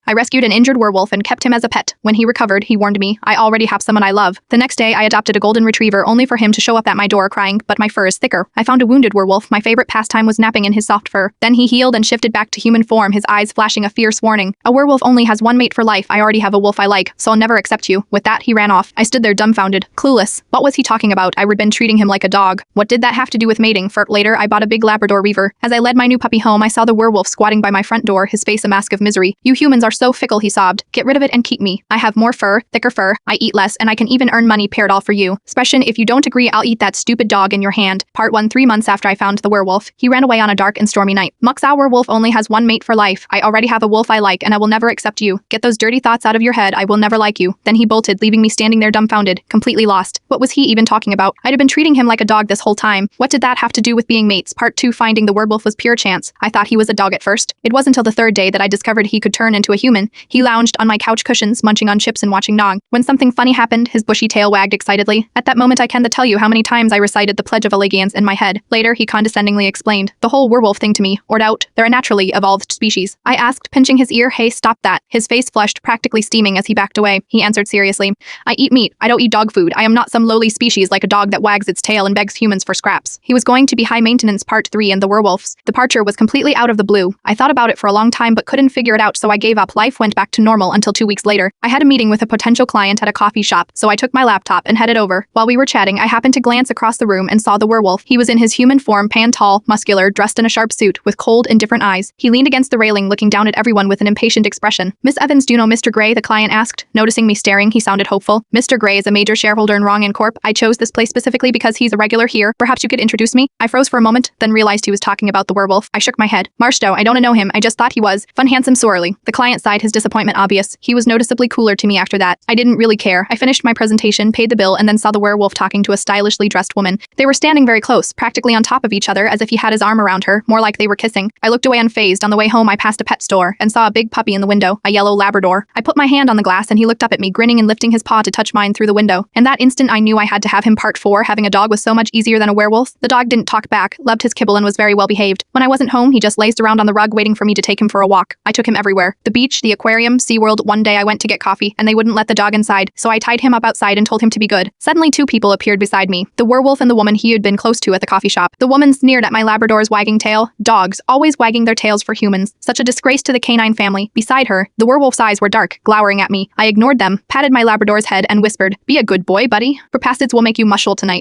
I rescued an injured werewolf and kept him as a pet. When he recovered, he warned me, I already have someone I love. The next day, I adopted a golden retriever only for him to show up at my door crying, but my fur is thicker. I found a wounded werewolf. My favorite pastime was napping in his soft fur. Then he healed and shifted back to human form, his eyes flashing a fierce warning. A werewolf only has one mate for life. I already have a wolf I like, so I'll never accept you. With that, he ran off. I stood there dumbfounded, clueless. What was he talking about? I had been treating him like a dog. What did that have to do with mating? Later, I bought a big Labrador Reaver. As I led my new puppy home, I saw the werewolf squatting by my front door, his face a mask of misery. You humans are so fickle, he sobbed. Get rid of it and keep me. I have more fur, thicker fur, I eat less, and I can even earn money paired all for you. Special, if you don't agree, I'll eat that stupid dog in your hand. Part 1. 3 months after I found the werewolf, he ran away on a dark and stormy night. Muxow werewolf only has one mate for life. I already have a wolf I like, and I will never accept you. Get those dirty thoughts out of your head. I will never like you. Then he bolted, leaving me standing there dumbfounded, completely lost. What was he even talking about? I'd have been treating him like a dog this whole time. What did that have to do with being mates? Part 2. Finding the werewolf was pure chance. I thought he was a dog at first. It wasn't until the third day that I discovered he could turn into a human. He lounged on my couch cushions, munching on chips and watching Nog. When something funny happened, his bushy tail wagged excitedly. At that moment I can't tell you how many times I recited the Pledge of Allegiance in my head. Later, he condescendingly explained the whole werewolf thing to me, or doubt, they're a naturally evolved species. I asked, pinching his ear, hey, stop that. His face flushed, practically steaming as he backed away. He answered seriously, I eat meat. I don't eat dog food. I am not some lowly species like a dog that wags its tail and begs humans for scraps. He was going to be high maintenance. Part 3. And the werewolf's departure was completely out of the blue. I thought about it for a long time but couldn't figure it out, so I gave up. Life went back to normal until 2 weeks later. I had a meeting with a potential client at a coffee shop, so I took my laptop and headed over. While we were chatting, I happened to glance across the room and saw the werewolf. He was in his human form, tall, muscular, dressed in a sharp suit, with cold, indifferent eyes. He leaned against the railing, looking down at everyone with an impatient expression. Miss Evans, do you know Mr. Gray? The client asked. Noticing me staring, he sounded hopeful. Mr. Gray is a major shareholder in Wrong & Corp. I chose this place specifically because he's a regular here. Perhaps you could introduce me? I froze for a moment, then realized he was talking about the werewolf. I shook my head. Marshto, I don't know him. I just thought he was fun, handsome, sorely. The client sighed, his disappointment obvious. He was noticeably cooler to me after that. I didn't really care. I finished my presentation, paid the bill, and then saw the werewolf talking to a stylishly dressed woman. They were standing very close, practically on top of each other, as if he had his arm around her, more like they were kissing. I looked away unfazed. On the way home, I passed a pet store and saw a big puppy in the window, a yellow Labrador. I put my hand on the glass and he looked up at me, grinning and lifting his paw to touch mine through the window. In that instant, I knew I had to have him. Part 4. Having a dog was so much easier than a werewolf. The dog didn't talk back, loved his kibble, and was very well behaved. When I wasn't home, he just lazed around on the rug waiting for me to take him for a walk. I took him everywhere. The beach, the aquarium, SeaWorld. One day I went to get coffee, and they wouldn't let the dog inside, so I tied him up outside and told him to be good. Suddenly 2 people appeared beside me, the werewolf and the woman he had been close to at the coffee shop. The woman sneered at my Labrador's wagging tail. Dogs, always wagging their tails for humans. Such a disgrace to the canine family. Beside her, the werewolf's eyes were dark, glowering at me. I ignored them, patted my Labrador's head, and whispered, be a good boy, buddy. Propastids will make you mushroom tonight.